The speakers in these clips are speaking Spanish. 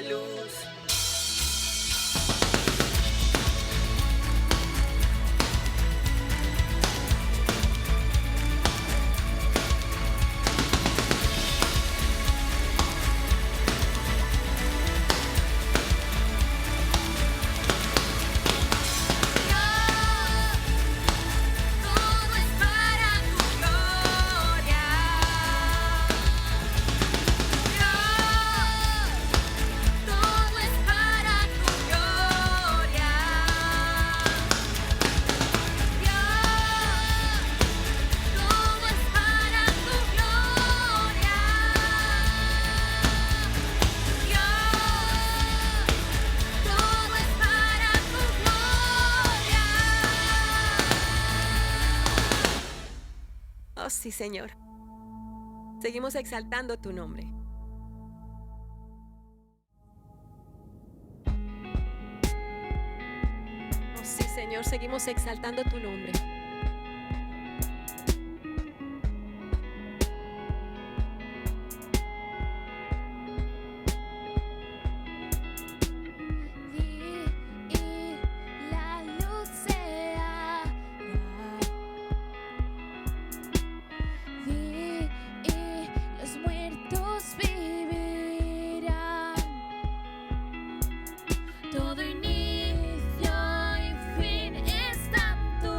la luz. Oh, sí, Señor. Seguimos exaltando tu nombre. Oh, sí, Señor, seguimos exaltando tu nombre. Y la luz se hará. Vi y los muertos vivirán. Todo inicio y fin está en tu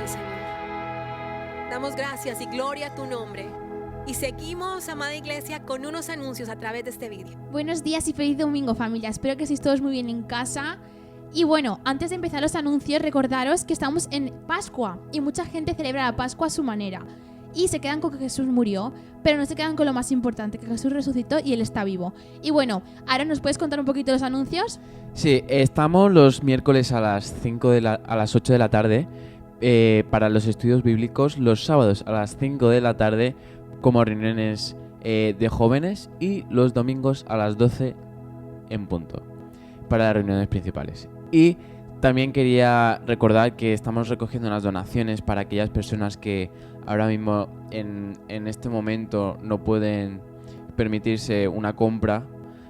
sí, Señor. Damos gracias y gloria a tu nombre. Y seguimos, amada iglesia, con unos anuncios a través de este vídeo. Buenos días y feliz domingo, familia. Espero que estéis todos muy bien en casa. Y bueno, antes de empezar los anuncios, recordaros que estamos en Pascua y mucha gente celebra la Pascua a su manera. Y se quedan con que Jesús murió, pero no se quedan con lo más importante, que Jesús resucitó y Él está vivo. Y bueno, ahora ¿nos puedes contar un poquito los anuncios? Sí, estamos los miércoles a las 8 de la tarde para los estudios bíblicos, los sábados a las 5 de la tarde como reuniones de jóvenes y los domingos a las 12 en punto para las reuniones principales. Y también quería recordar que estamos recogiendo unas donaciones para aquellas personas que ahora mismo en este momento no pueden permitirse una compra.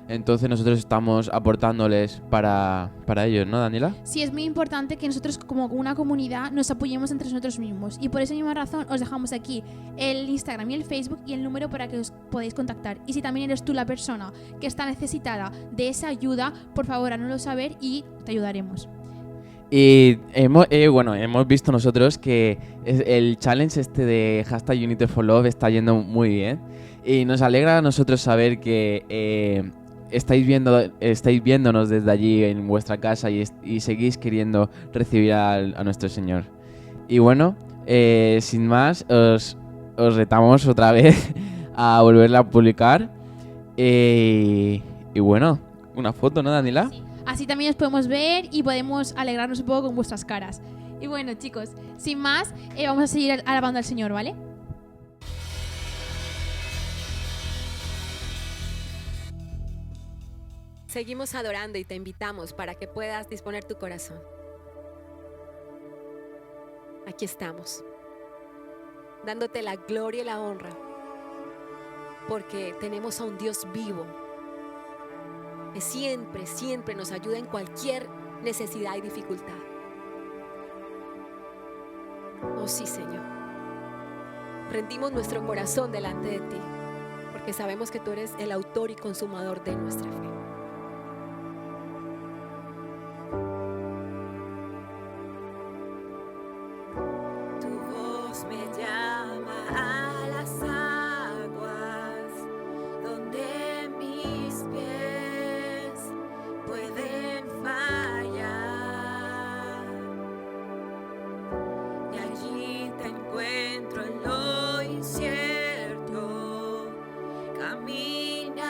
Entonces nosotros estamos aportándoles para ellos, ¿no, Daniela? Sí, es muy importante que nosotros como una comunidad nos apoyemos entre nosotros mismos. Y por esa misma razón os dejamos aquí el Instagram y el Facebook y el número para que os podáis contactar. Y si también eres tú la persona que está necesitada de esa ayuda, por favor, háznoslo saber y te ayudaremos. Y hemos visto nosotros que el challenge este de #UnitedForLove está yendo muy bien. Y nos alegra a nosotros saber que estáis viéndonos desde allí en vuestra casa y seguís queriendo recibir a nuestro Señor. Y bueno, sin más, os retamos otra vez a volverla a publicar. Y bueno, una foto, ¿no, Daniela? Sí. Así también os podemos ver y podemos alegrarnos un poco con vuestras caras. Y bueno, chicos, sin más, vamos a seguir alabando al Señor, ¿vale? Seguimos adorando y te invitamos para que puedas disponer tu corazón. Aquí estamos, dándote la gloria y la honra, porque tenemos a un Dios vivo, que siempre, siempre nos ayuda en cualquier necesidad y dificultad. Oh sí, Señor. Rendimos nuestro corazón delante de ti, porque sabemos que tú eres el autor y consumador de nuestra fe. Tu voz me llama a las aguas, donde mis pies pueden fallar, y allí te encuentro en lo incierto. Caminaré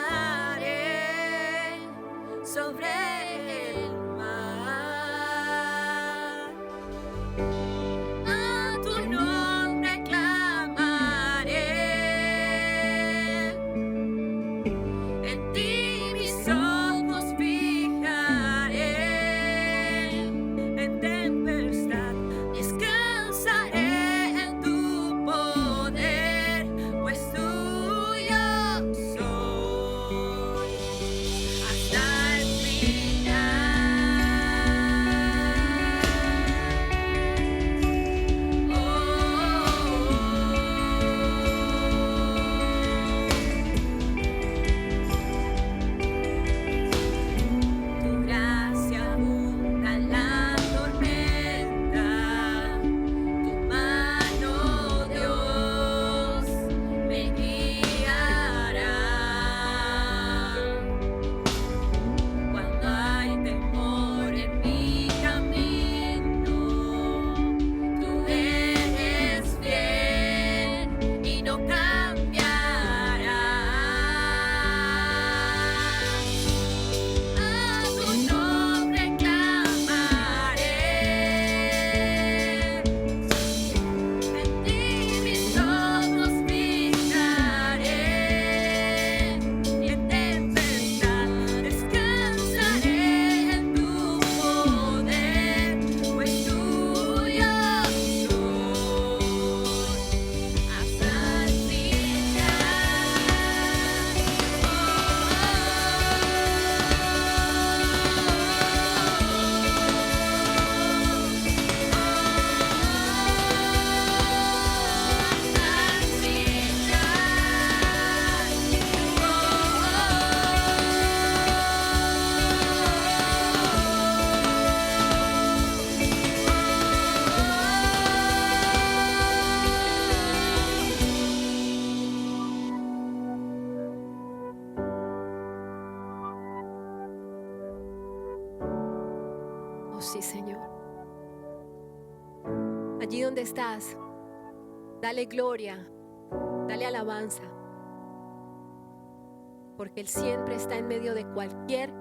sí, Señor. Allí donde estás, dale gloria, dale alabanza, porque Él siempre está en medio de cualquier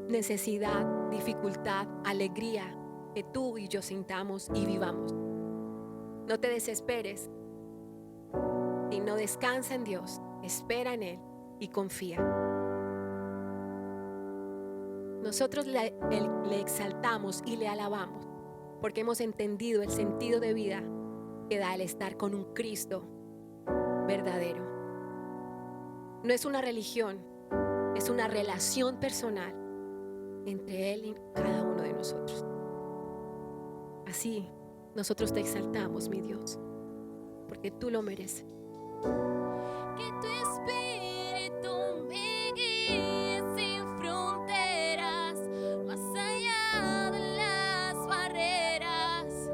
necesidad, dificultad, alegría que tú y yo sintamos y vivamos. No te desesperes, sino descansa en Dios, espera en Él y confía. Nosotros le exaltamos y le alabamos porque hemos entendido el sentido de vida que da el estar con un Cristo verdadero. No es una religión, es una relación personal entre Él y cada uno de nosotros. Así, nosotros te exaltamos, mi Dios, porque tú lo mereces. Que tu espíritu me guíe sin fronteras, más allá de las barreras,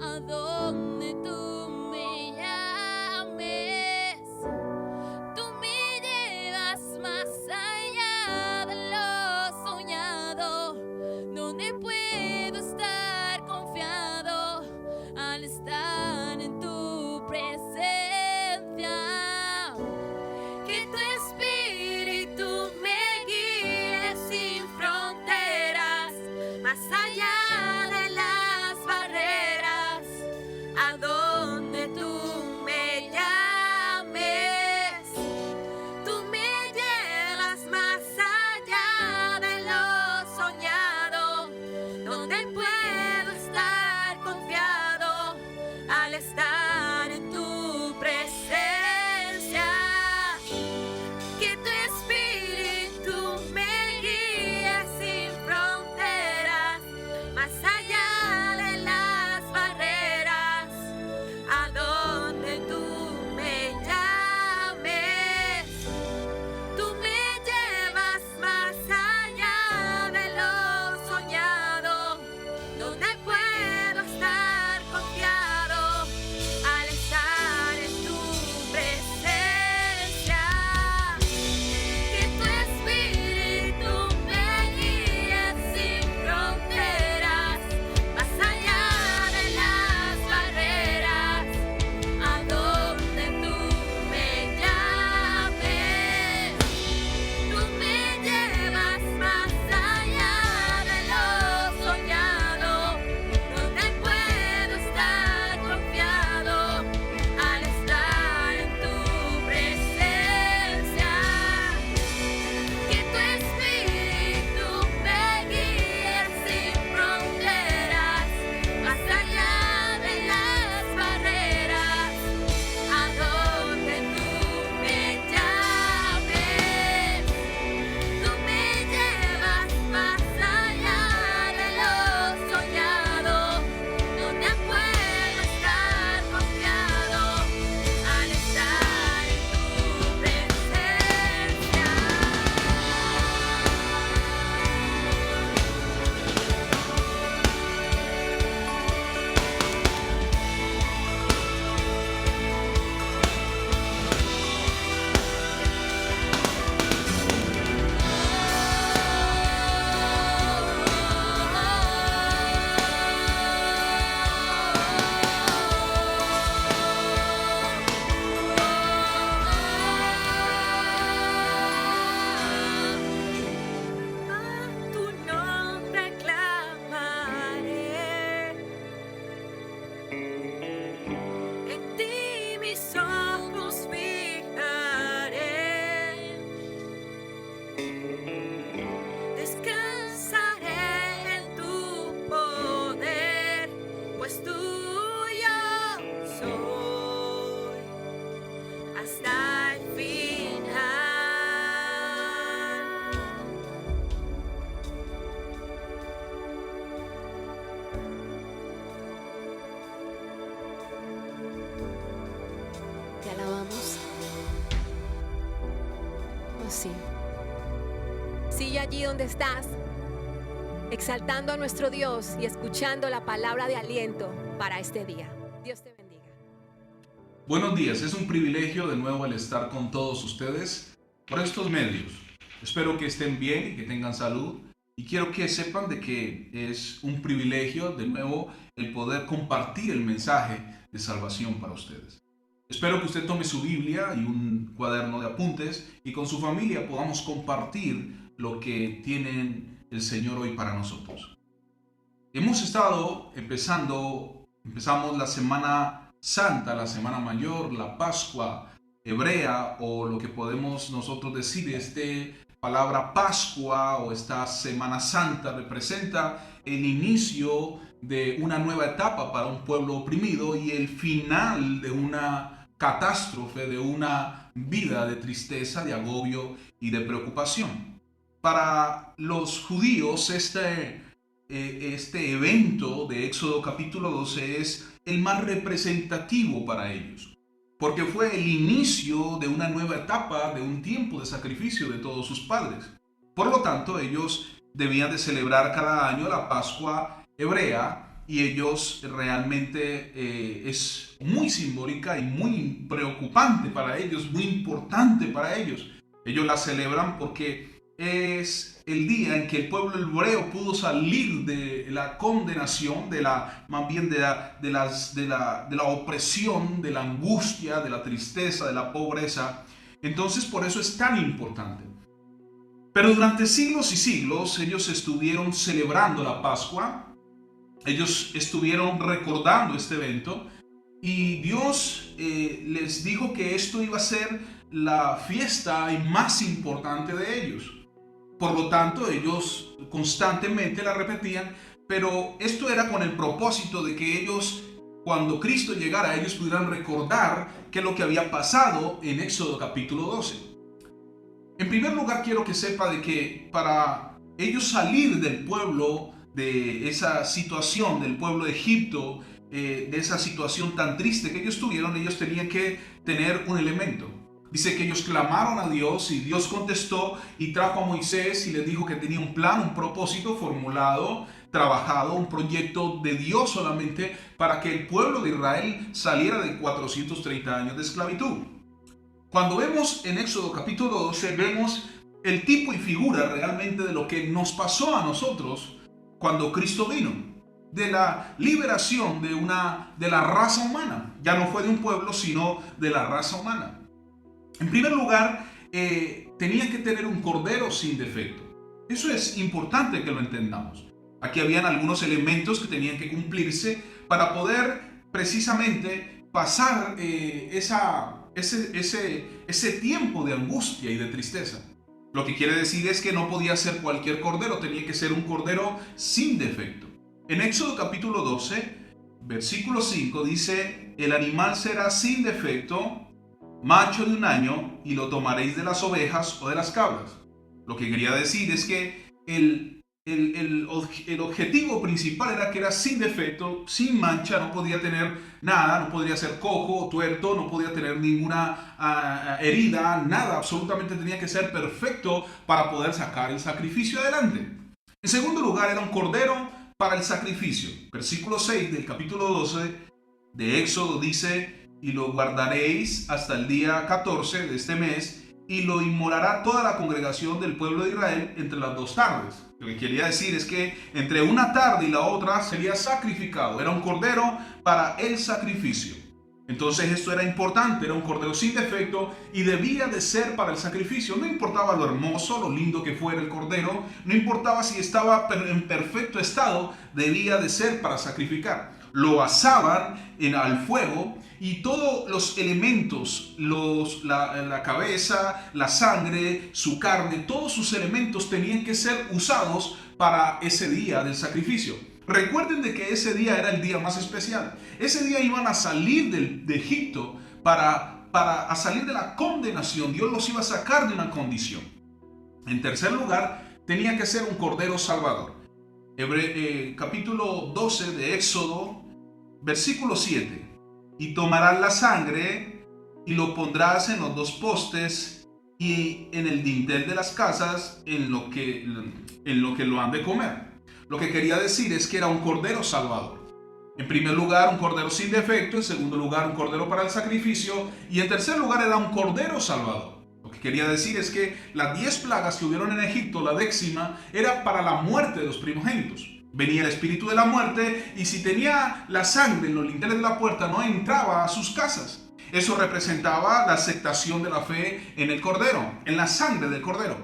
a donde tú me llames. Tú me llevas más allá de lo soñado, donde puedo estar confiado al estar en tu presencia. Que tu espíritu me guíe sin fronteras, más allá de las barreras, a donde tú me llames. Tú me llevas más allá de lo soñado, donde puedo estar confiado al estar en tu presencia. Que tu espíritu me guíe sin fronteras, más allá de las barreras, a donde tú me llames. Tú me llevas más allá de lo soñado, donde puedo estar confiado al estar en tu presencia. Que tu espíritu me guíe sin fronteras, más allá de las barreras, a donde tú me llames. Tú me llevas más allá de lo soñado, donde puedo estar confiado al estar en tu presencia. Que tu espíritu me guíe sin fronteras, más allá de las barreras, a donde tú me llames. Tú me llevas más allá de lo soñado, donde puedo estar confiado al estar en tu presencia. A tu nombre clamaré, en ti mis ojos fijaré. Descansaré en tu poder, pues tuyo soy hasta el final. Te alabamos. Oh, sí. Sigue allí donde estás, exaltando a nuestro Dios y escuchando la palabra de aliento para este día. Dios te bendiga. Buenos días, es un privilegio de nuevo el estar con todos ustedes por estos medios. Espero que estén bien y que tengan salud Y quiero que sepan de que es un privilegio, de nuevo, el poder compartir el mensaje de salvación para ustedes. Espero que usted tome su Biblia y un cuaderno de apuntes y con su familia podamos compartir lo que tiene el Señor hoy para nosotros. Hemos estado empezamos la Semana Santa, la Semana Mayor, la Pascua hebrea, o lo que podemos nosotros decir, palabra Pascua o esta Semana Santa representa el inicio de una nueva etapa para un pueblo oprimido y el final de una catástrofe, de una vida de tristeza, de agobio y de preocupación. Para los judíos este evento de Éxodo capítulo 12 es el más representativo para ellos, porque fue el inicio de una nueva etapa, de un tiempo de sacrificio de todos sus padres. Por lo tanto, ellos debían de celebrar cada año la Pascua hebrea y ellos realmente es muy simbólica y muy preocupante para ellos, muy importante para ellos. Ellos la celebran porque es el día en que el pueblo hebreo pudo salir de la condenación, más bien de la opresión, de la angustia, de la tristeza, de la pobreza. Entonces, por eso es tan importante. Pero durante siglos y siglos, ellos estuvieron celebrando la Pascua, ellos estuvieron recordando este evento, y Dios les dijo que esto iba a ser la fiesta más importante de ellos. Por lo tanto, ellos constantemente la repetían, pero esto era con el propósito de que ellos, cuando Cristo llegara, ellos pudieran recordar qué es lo que había pasado en Éxodo capítulo 12. En primer lugar, quiero que sepa de que para ellos salir del pueblo, de esa situación, del pueblo de Egipto, de esa situación tan triste que ellos tuvieron, ellos tenían que tener un elemento. Dice que ellos clamaron a Dios y Dios contestó y trajo a Moisés y les dijo que tenía un plan, un propósito formulado, trabajado, un proyecto de Dios solamente para que el pueblo de Israel saliera de 430 años de esclavitud. Cuando vemos en Éxodo capítulo 12, vemos el tipo y figura realmente de lo que nos pasó a nosotros cuando Cristo vino, de la liberación de la raza humana. Ya no fue de un pueblo, sino de la raza humana. En primer lugar, tenía que tener un cordero sin defecto. Eso es importante que lo entendamos. Aquí habían algunos elementos que tenían que cumplirse para poder precisamente pasar ese tiempo de angustia y de tristeza. Lo que quiere decir es que no podía ser cualquier cordero, tenía que ser un cordero sin defecto. En Éxodo capítulo 12, versículo 5 dice: el animal será sin defecto, macho de un año, y lo tomaréis de las ovejas o de las cabras. Lo que quería decir es que el objetivo principal era que era sin defecto, sin mancha, no podía tener nada, no podría ser cojo o tuerto, no podía tener ninguna herida, nada, absolutamente tenía que ser perfecto para poder sacar el sacrificio adelante. En segundo lugar, era un cordero para el sacrificio. Versículo 6 del capítulo 12 de Éxodo dice: y lo guardaréis hasta el día 14 de este mes, y lo inmolará toda la congregación del pueblo de Israel entre las dos tardes. Lo que quería decir es que entre una tarde y la otra sería sacrificado. Era un cordero para el sacrificio. Entonces esto era importante, era un cordero sin defecto y debía de ser para el sacrificio. No importaba lo hermoso, lo lindo que fuera el cordero, no importaba si estaba en perfecto estado, debía de ser para sacrificar. Lo asaban al fuego y todos los elementos, la cabeza, la sangre, su carne, todos sus elementos tenían que ser usados para ese día del sacrificio. Recuerden de que ese día era el día más especial. Ese día iban a salir de Egipto para salir de la condenación. Dios los iba a sacar de una condición. En tercer lugar, tenía que ser un cordero salvador. Capítulo 12 de Éxodo, versículo 7. Y tomarás la sangre y lo pondrás en los dos postes y en el dintel de las casas en lo que lo han de comer. Lo que quería decir es que era un cordero salvador. En primer lugar, un cordero sin defecto. En segundo lugar, un cordero para el sacrificio. Y en tercer lugar, era un cordero salvador. Lo que que quería decir es que las 10 plagas que hubieron en Egipto, la 10ª, era para la muerte de los primogénitos. Venía el espíritu de la muerte y si tenía la sangre en los linteles de la puerta no entraba a sus casas. Eso representaba la aceptación de la fe en el Cordero, en la sangre del Cordero.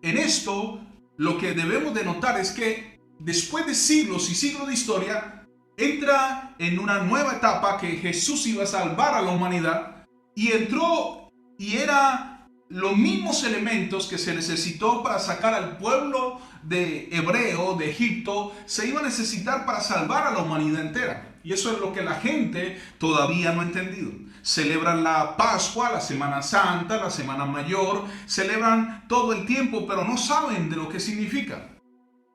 En esto, lo que debemos de notar es que después de siglos y siglos de historia, entra en una nueva etapa que Jesús iba a salvar a la humanidad y entró y era los mismos elementos que se necesitó para sacar al pueblo de hebreo de Egipto, se iba a necesitar para salvar a la humanidad entera. Y eso es lo que la gente todavía no ha entendido. Celebran la Pascua, la Semana Santa, la Semana Mayor, celebran todo el tiempo, pero no saben de lo que significa.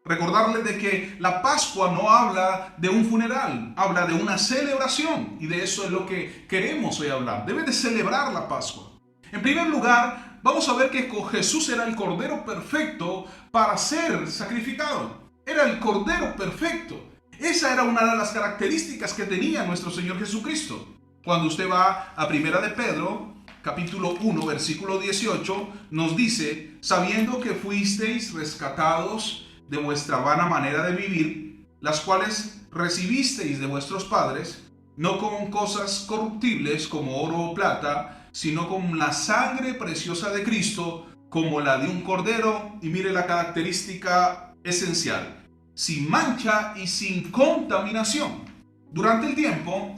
Recordarles de que la Pascua no habla de un funeral, habla de una celebración, y de eso es lo que queremos hoy hablar. Debes de celebrar la Pascua. En primer lugar, vamos a ver que Jesús era el Cordero perfecto para ser sacrificado. Era el Cordero perfecto. Esa era una de las características que tenía nuestro Señor Jesucristo. Cuando usted va a 1 de Pedro, capítulo 1, versículo 18, nos dice, sabiendo que fuisteis rescatados de vuestra vana manera de vivir, las cuales recibisteis de vuestros padres, no con cosas corruptibles como oro o plata, sino con la sangre preciosa de Cristo, como la de un cordero, y mire la característica esencial, sin mancha y sin contaminación. Durante el tiempo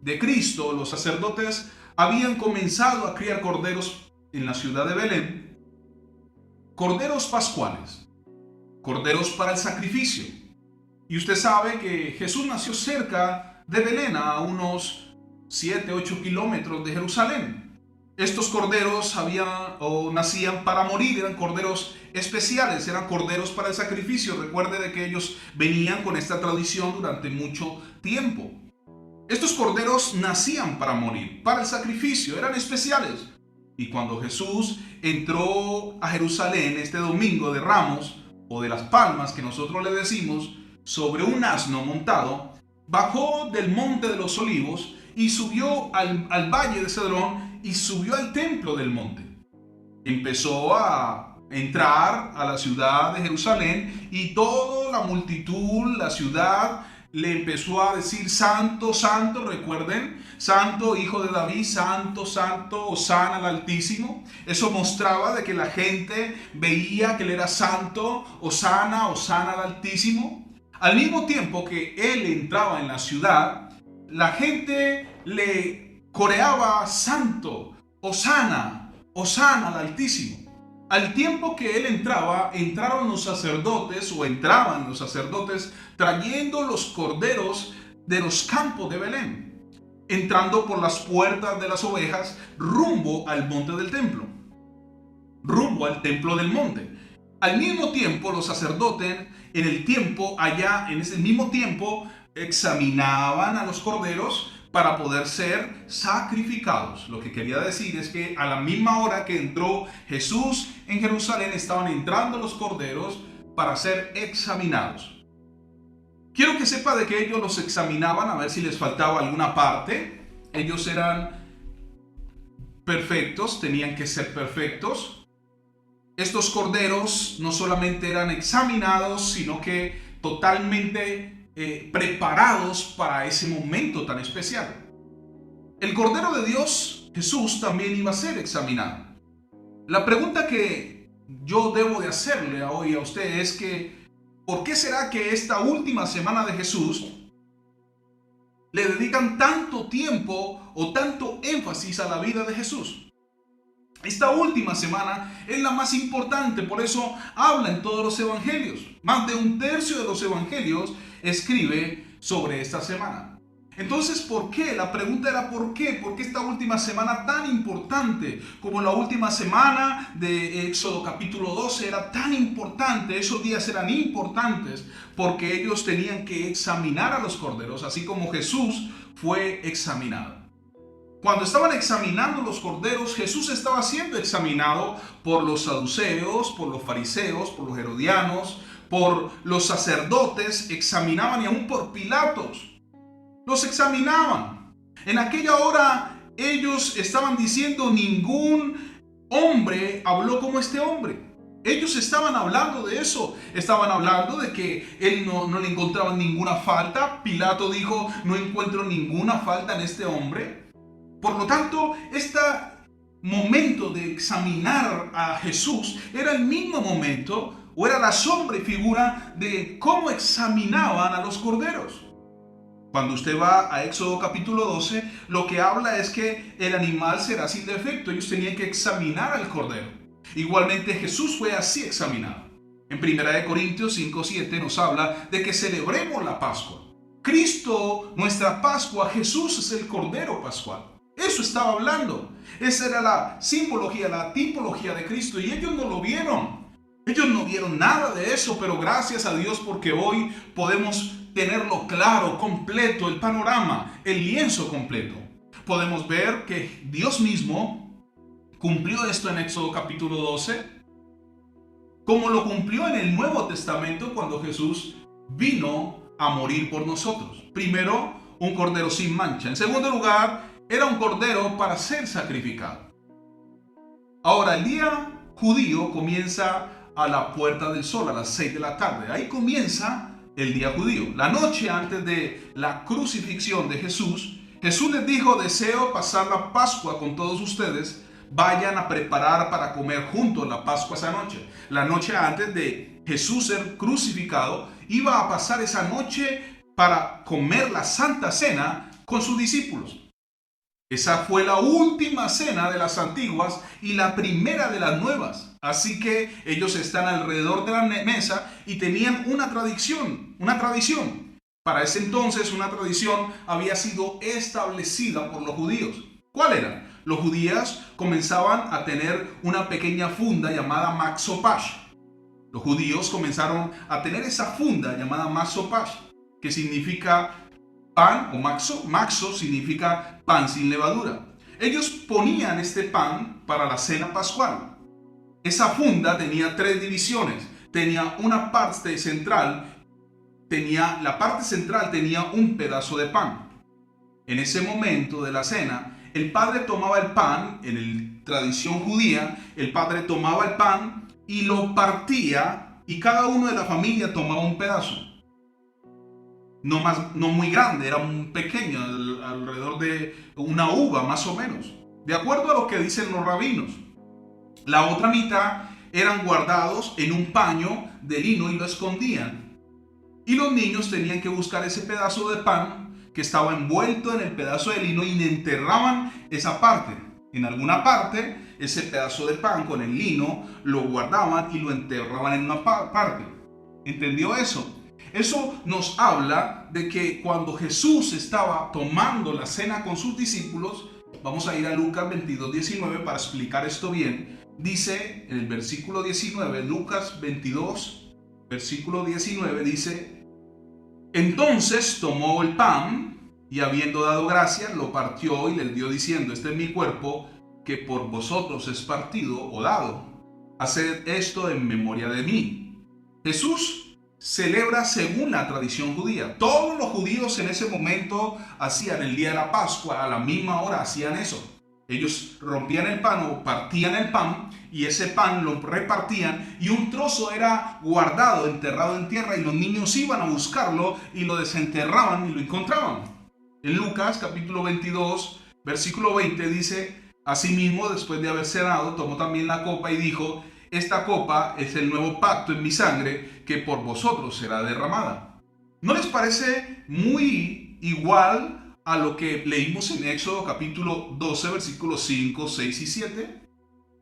de Cristo, los sacerdotes habían comenzado a criar corderos en la ciudad de Belén, corderos pascuales, corderos para el sacrificio. Y usted sabe que Jesús nació cerca de Belén, a unos 7-8 kilómetros de Jerusalén. Estos corderos nacían para morir, eran corderos especiales, eran corderos para el sacrificio. Recuerde de que ellos venían con esta tradición durante mucho tiempo. Estos corderos nacían para morir, para el sacrificio, eran especiales. Y cuando Jesús entró a Jerusalén este domingo de Ramos, o de las Palmas que nosotros le decimos, sobre un asno montado, bajó del monte de los Olivos y subió al valle de Cedrón y subió al templo del monte. Empezó a entrar a la ciudad de Jerusalén y toda la multitud, la ciudad, le empezó a decir santo, santo, recuerden, santo, hijo de David, santo, santo, hosana al Altísimo. Eso mostraba de que la gente veía que él era santo, hosana, hosana al Altísimo. Al mismo tiempo que él entraba en la ciudad, la gente le coreaba santo, hosana, hosana al Altísimo. Al tiempo que él entraba, entraban los sacerdotes trayendo los corderos de los campos de Belén, entrando por las puertas de las ovejas rumbo al monte del templo, rumbo al templo del monte. Al mismo tiempo, los sacerdotes en ese mismo tiempo, examinaban a los corderos para poder ser sacrificados. Lo que quería decir es que a la misma hora que entró Jesús en Jerusalén, estaban entrando los corderos para ser examinados. Quiero que sepa de que ellos los examinaban a ver si les faltaba alguna parte. Ellos eran perfectos, tenían que ser perfectos. Estos corderos no solamente eran examinados, sino que totalmente preparados para ese momento tan especial. El Cordero de Dios, Jesús, también iba a ser examinado. La pregunta que yo debo de hacerle hoy a usted es que, ¿por qué será que esta última semana de Jesús le dedican tanto tiempo o tanto énfasis a la vida de Jesús? Esta última semana es la más importante, por eso habla en todos los evangelios. Más de 1/3 de los evangelios escribe sobre esta semana. Entonces, ¿por qué? La pregunta era ¿por qué? ¿Por qué esta última semana tan importante? Como la última semana de Éxodo capítulo 12 era tan importante, esos días eran importantes porque ellos tenían que examinar a los corderos, así como Jesús fue examinado. Cuando estaban examinando los corderos, Jesús estaba siendo examinado por los saduceos, por los fariseos, por los herodianos, por los sacerdotes, examinaban y aún por Pilatos. Los examinaban. En aquella hora ellos estaban diciendo ningún hombre habló como este hombre. Ellos estaban hablando de eso, estaban hablando de que él no le encontraban ninguna falta. Pilato dijo, no encuentro ninguna falta en este hombre. Por lo tanto, este momento de examinar a Jesús era el mismo momento, o era la sombra y figura de cómo examinaban a los corderos. Cuando usted va a Éxodo capítulo 12, lo que habla es que el animal será sin defecto. Ellos tenían que examinar al cordero. Igualmente Jesús fue así examinado. En 1 Corintios 5:7 nos habla de que celebremos la Pascua. Cristo, nuestra Pascua, Jesús es el Cordero Pascual. Eso estaba hablando. Esa era la simbología, la tipología de Cristo, y ellos no lo vieron. Ellos no vieron nada de eso, pero gracias a Dios porque hoy podemos tenerlo claro, completo, el panorama, el lienzo completo. Podemos ver que Dios mismo cumplió esto en Éxodo capítulo 12, como lo cumplió en el Nuevo Testamento cuando Jesús vino a morir por nosotros. Primero, un cordero sin mancha. En segundo lugar, era un cordero para ser sacrificado. Ahora, el día judío comienza a la puerta del sol, a las 6 de la tarde. Ahí comienza el día judío. La noche antes de la crucifixión de Jesús, Jesús les dijo, deseo pasar la Pascua con todos ustedes. Vayan a preparar para comer juntos la Pascua esa noche. La noche antes de Jesús ser crucificado, iba a pasar esa noche para comer la Santa Cena con sus discípulos. Esa fue la última cena de las antiguas y la primera de las nuevas. Así que ellos están alrededor de la mesa y tenían una tradición. Para ese entonces una tradición había sido establecida por los judíos. ¿Cuál era? Los judíos comenzaban a tener una pequeña funda llamada maxopash. Los judíos comenzaron a tener esa funda llamada maxopash, que significa pan, o maxo significa pan sin levadura. Ellos ponían este pan para la cena pascual. Esa funda tenía 3 divisiones. Tenía una parte central, la parte central tenía un pedazo de pan. En ese momento de la cena, el padre tomaba el pan, en la tradición judía, el padre tomaba el pan y lo partía, y cada uno de la familia tomaba un pedazo. No muy grande, era un pequeño, alrededor de una uva más o menos, de acuerdo a lo que dicen los rabinos. La otra mitad eran guardados en un paño de lino y lo escondían. Y los niños tenían que buscar ese pedazo de pan que estaba envuelto en el pedazo de lino y enterraban esa parte. En alguna parte, ese pedazo de pan con el lino lo guardaban y lo enterraban en una parte. ¿Entendió eso? Eso nos habla de que cuando Jesús estaba tomando la cena con sus discípulos, vamos a ir a Lucas 22:19 para explicar esto bien. Dice en el versículo 19, Lucas 22, versículo 19, dice: entonces tomó el pan y habiendo dado gracias, lo partió y les dio diciendo: este es mi cuerpo que por vosotros es partido o dado. Haced esto en memoria de mí. Jesús celebra según la tradición judía. Todos los judíos en ese momento hacían el día de la Pascua, a la misma hora hacían eso. Ellos rompían el pan o partían el pan y ese pan lo repartían y un trozo era guardado, enterrado en tierra, y los niños iban a buscarlo y lo desenterraban y lo encontraban. En Lucas capítulo 22, versículo 20 dice: asimismo, después de haber cenado, tomó también la copa y dijo: esta copa es el nuevo pacto en mi sangre, que por vosotros será derramada. ¿No les parece muy igual a lo que leímos en Éxodo capítulo 12, versículos 5, 6 y 7?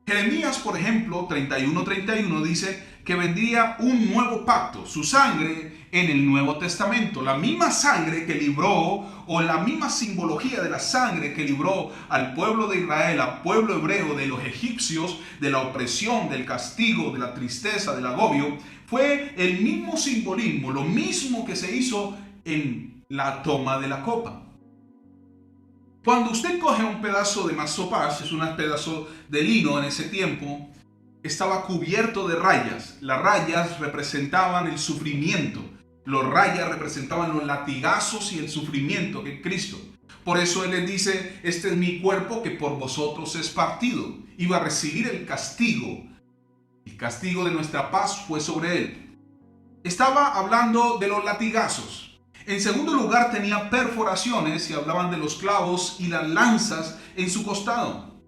Jeremías, por ejemplo, 31:31 dice que vendría un nuevo pacto, su sangre en el Nuevo Testamento. La misma sangre que libró, o la misma simbología de la sangre que libró al pueblo de Israel, al pueblo hebreo de los egipcios, de la opresión, del castigo, de la tristeza, del agobio, fue el mismo simbolismo, lo mismo que se hizo en la toma de la copa. Cuando usted coge un pedazo de masopash, es un pedazo de lino en ese tiempo, estaba cubierto de rayas. Las rayas representaban el sufrimiento. Las rayas representaban los latigazos y el sufrimiento que Cristo. Por eso Él les dice, este es mi cuerpo que por vosotros es partido. Iba a recibir el castigo. El castigo de nuestra paz fue sobre Él. Estaba hablando de los latigazos. En segundo lugar, tenía perforaciones y hablaban de los clavos y las lanzas en su costado.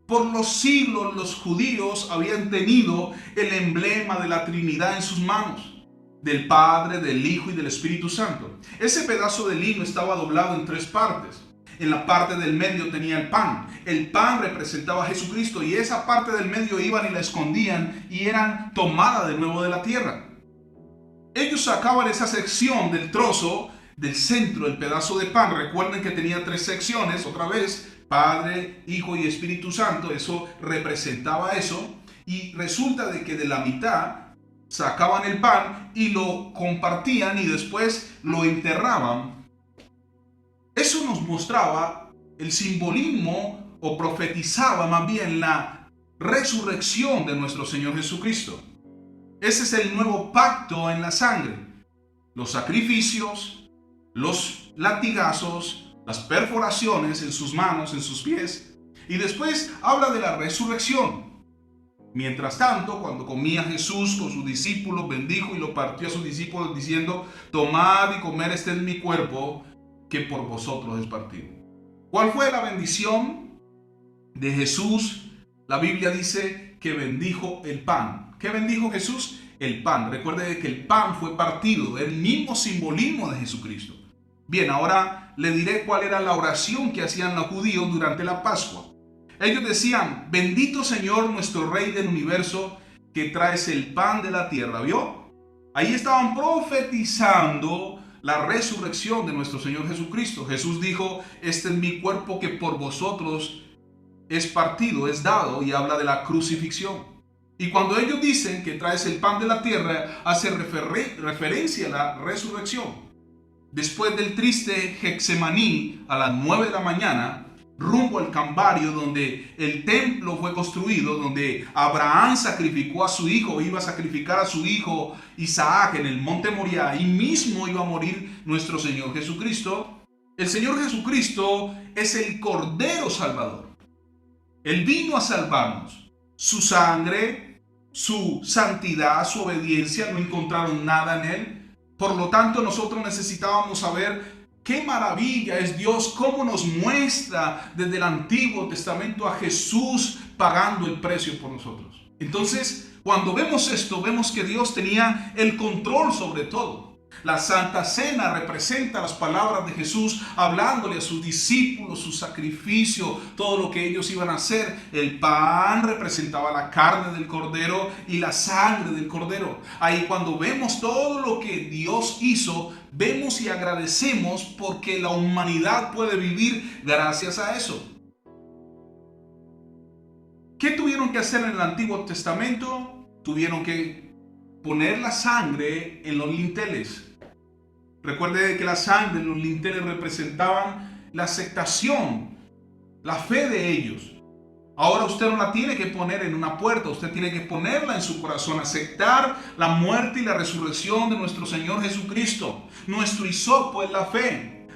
Por los siglos los judíos habían tenido el emblema de la Trinidad en sus manos, del Padre, del Hijo y del Espíritu Santo. Ese pedazo de lino estaba doblado en 3 partes. En la parte del medio tenía el pan. El pan representaba a Jesucristo y esa parte del medio iban y la escondían y eran tomadas de nuevo de la tierra. Ellos sacaban esa sección del trozo del centro, el pedazo de pan. Recuerden que tenía 3 secciones, otra vez, Padre, Hijo y Espíritu Santo. Eso representaba eso. Y resulta de que de la mitad sacaban el pan y lo compartían y después lo enterraban. Eso nos mostraba el simbolismo o profetizaba más bien la resurrección de nuestro Señor Jesucristo. Ese es el nuevo pacto en la sangre. Los sacrificios, los latigazos, las perforaciones en sus manos, en sus pies. Y después habla de la resurrección. Mientras tanto, cuando comía Jesús con sus discípulos, bendijo y lo partió a sus discípulos diciendo, tomad y comed, este es mi cuerpo, que por vosotros es partido. ¿Cuál fue la bendición de Jesús? La Biblia dice que bendijo el pan. ¿Qué bendijo Jesús? El pan. Recuerde que el pan fue partido, el mismo simbolismo de Jesucristo. Bien, ahora le diré cuál era la oración que hacían los judíos durante la Pascua. Ellos decían, bendito Señor nuestro Rey del universo, que traes el pan de la tierra. ¿Vio? Ahí estaban profetizando la resurrección de nuestro Señor Jesucristo. Jesús dijo, este es mi cuerpo que por vosotros es partido, es dado, y habla de la crucifixión. Y cuando ellos dicen que traes el pan de la tierra, hace referencia a la resurrección. Después del triste Getsemaní, a las 9 de la mañana, rumbo al Calvario, donde el templo fue construido, donde Abraham sacrificó a su hijo, iba a sacrificar a su hijo Isaac en el monte Moriah, ahí mismo iba a morir nuestro Señor Jesucristo. El Señor Jesucristo es el Cordero Salvador. Él vino a salvarnos. Su sangre, su santidad, su obediencia, no encontraron nada en Él. Por lo tanto, nosotros necesitábamos saber qué maravilla es Dios, cómo nos muestra desde el Antiguo Testamento a Jesús pagando el precio por nosotros. Entonces, cuando vemos esto, vemos que Dios tenía el control sobre todo. La Santa Cena representa las palabras de Jesús hablándole a sus discípulos, su sacrificio, todo lo que ellos iban a hacer. El pan representaba la carne del Cordero y la sangre del Cordero. Ahí cuando vemos todo lo que Dios hizo, vemos y agradecemos porque la humanidad puede vivir gracias a eso. ¿Qué tuvieron que hacer en el Antiguo Testamento? Tuvieron que poner la sangre en los linteles. Recuerde que la sangre en los linteles representaban la aceptación, la fe de ellos. Ahora usted no la tiene que poner en una puerta, usted tiene que ponerla en su corazón, aceptar la muerte y la resurrección de nuestro Señor Jesucristo. Nuestro hisopo es la fe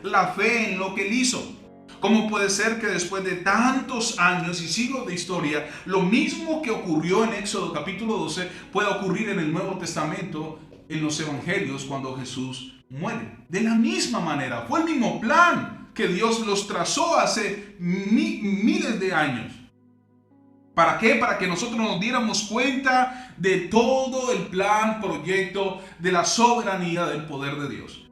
en lo que Él hizo. ¿Cómo puede ser que después de tantos años y siglos de historia, lo mismo que ocurrió en Éxodo capítulo 12 pueda ocurrir en el Nuevo Testamento, en los Evangelios, cuando Jesús muere? De la misma manera, fue el mismo plan que Dios los trazó hace miles de años. ¿Para qué? Para que nosotros nos diéramos cuenta de todo el plan, proyecto, de la soberanía del poder de Dios.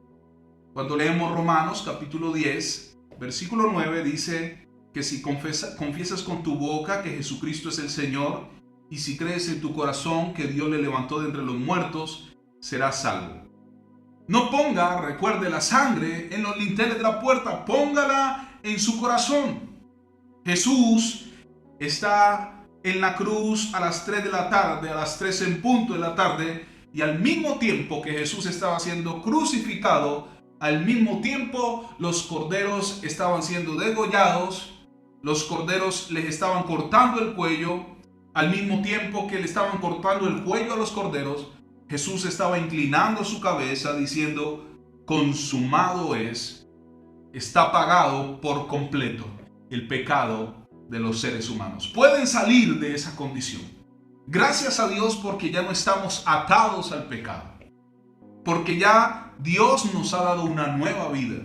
Cuando leemos Romanos capítulo 10, versículo 9, dice que si confiesas con tu boca que Jesucristo es el Señor y si crees en tu corazón que Dios le levantó de entre los muertos, serás salvo. No ponga, recuerde, la sangre en los linteles de la puerta, póngala en su corazón. Jesús está en la cruz a las 3 de la tarde, a las 3 en punto de la tarde, y al mismo tiempo que Jesús estaba siendo crucificado, al mismo tiempo los corderos estaban siendo degollados, los corderos les estaban cortando el cuello, al mismo tiempo que le estaban cortando el cuello a los corderos, Jesús estaba inclinando su cabeza diciendo, consumado es, está pagado por completo el pecado de los seres humanos. Pueden salir de esa condición. Gracias a Dios porque ya no estamos atados al pecado. Porque ya Dios nos ha dado una nueva vida.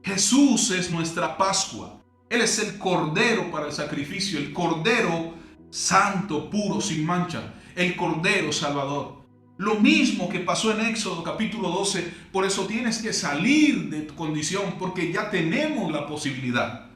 Jesús es nuestra Pascua. Él es el Cordero para el sacrificio, el Cordero santo, puro, sin mancha, el Cordero Salvador. Lo mismo que pasó en Éxodo capítulo 12, por eso tienes que salir de tu condición, porque ya tenemos la posibilidad.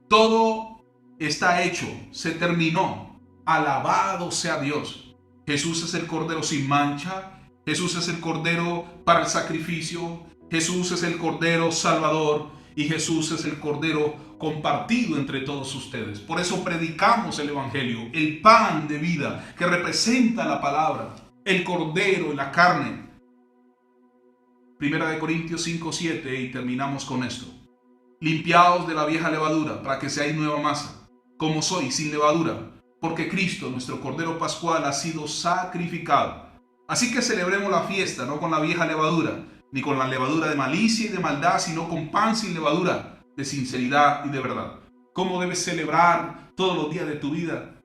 Todo está hecho, se terminó. Alabado sea Dios. Jesús es el Cordero sin mancha, Jesús es el Cordero para el sacrificio, Jesús es el Cordero Salvador y Jesús es el Cordero compartido entre todos ustedes. Por eso predicamos el Evangelio, el pan de vida que representa la palabra, el Cordero en la carne. Primera de Corintios 5:7 y terminamos con esto. Limpiaos de la vieja levadura para que seáis nueva masa, como sois sin levadura, porque Cristo, nuestro Cordero Pascual, ha sido sacrificado. Así que celebremos la fiesta, no con la vieja levadura, ni con la levadura de malicia y de maldad, sino con pan sin levadura, de sinceridad y de verdad. ¿Cómo debes celebrar todos los días de tu vida?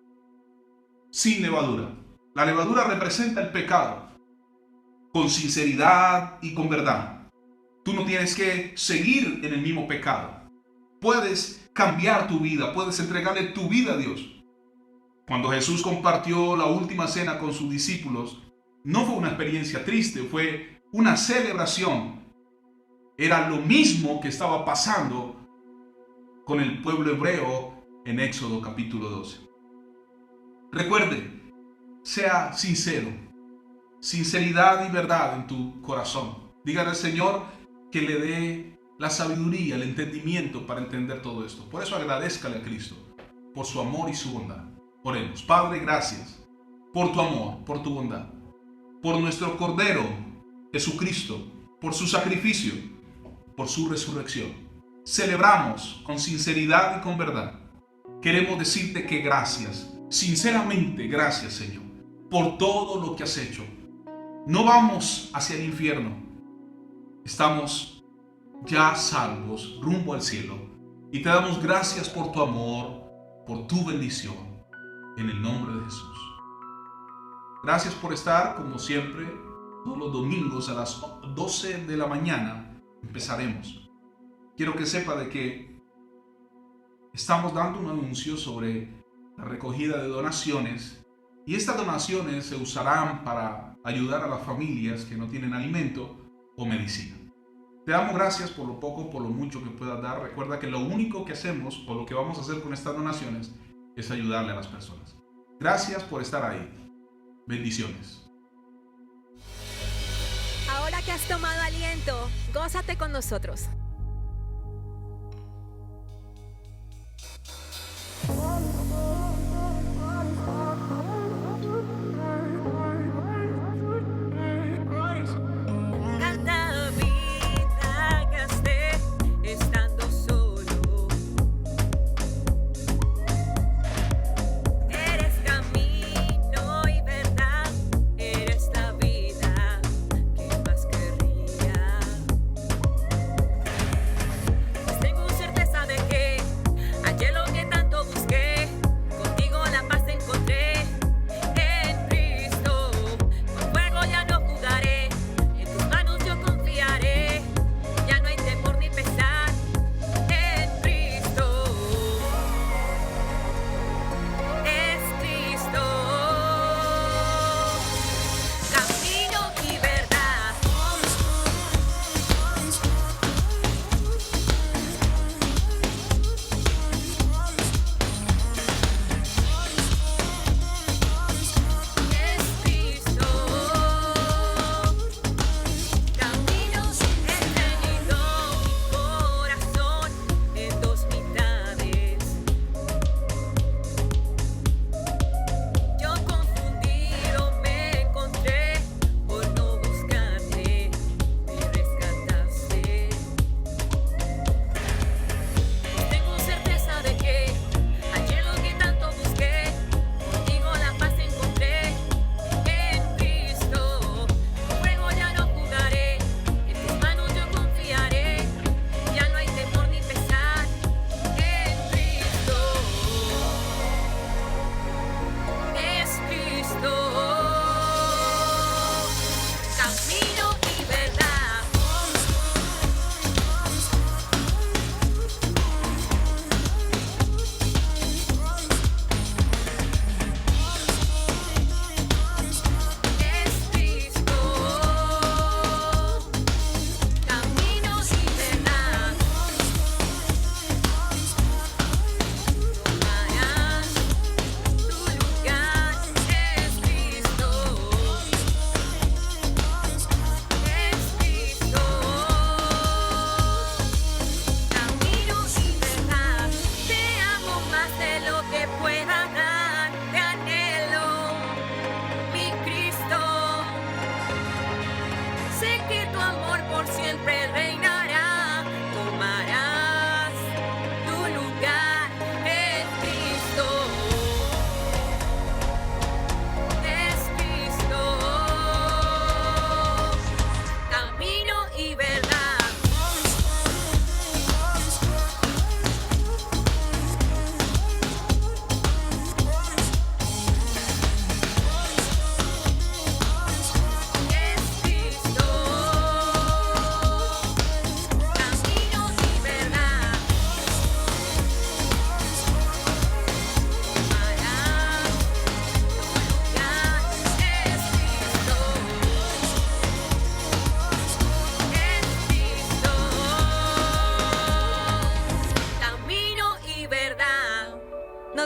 Sin levadura. La levadura representa el pecado, con sinceridad y con verdad. Tú no tienes que seguir en el mismo pecado. Puedes cambiar tu vida, puedes entregarle tu vida a Dios. Cuando Jesús compartió la última cena con sus discípulos, no fue una experiencia triste, fue una celebración. Era lo mismo que estaba pasando con el pueblo hebreo en Éxodo capítulo 12. Recuerde, sea sincero, sinceridad y verdad en tu corazón. Dígale al Señor que le dé la sabiduría, el entendimiento para entender todo esto. Por eso agradézcale a Cristo por su amor y su bondad. Oremos. Padre, gracias por tu amor, por tu bondad, por nuestro Cordero Jesucristo, por su sacrificio, por su resurrección. Celebramos con sinceridad y con verdad. Queremos decirte que gracias, sinceramente gracias, Señor, por todo lo que has hecho. No vamos hacia el infierno, estamos ya salvos rumbo al cielo y te damos gracias por tu amor, por tu bendición, en el nombre de Jesús. Gracias por estar, como siempre, todos los domingos a las 12 de la mañana empezaremos. Quiero que sepa de que estamos dando un anuncio sobre la recogida de donaciones y estas donaciones se usarán para ayudar a las familias que no tienen alimento o medicina. Te damos gracias por lo poco, por lo mucho que puedas dar. Recuerda que lo único que hacemos o lo que vamos a hacer con estas donaciones es ayudarle a las personas. Gracias por estar ahí. Bendiciones. Ahora que has tomado aliento, gózate con nosotros. Tanta vida gasté estando solo. Eres camino y verdad, eres la vida que más querría.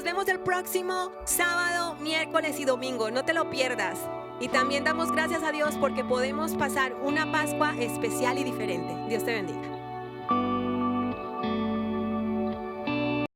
nos vemos el próximo sábado, miércoles y domingo. No te lo pierdas. Y también damos gracias a Dios porque podemos pasar una Pascua especial y diferente. Dios te bendiga.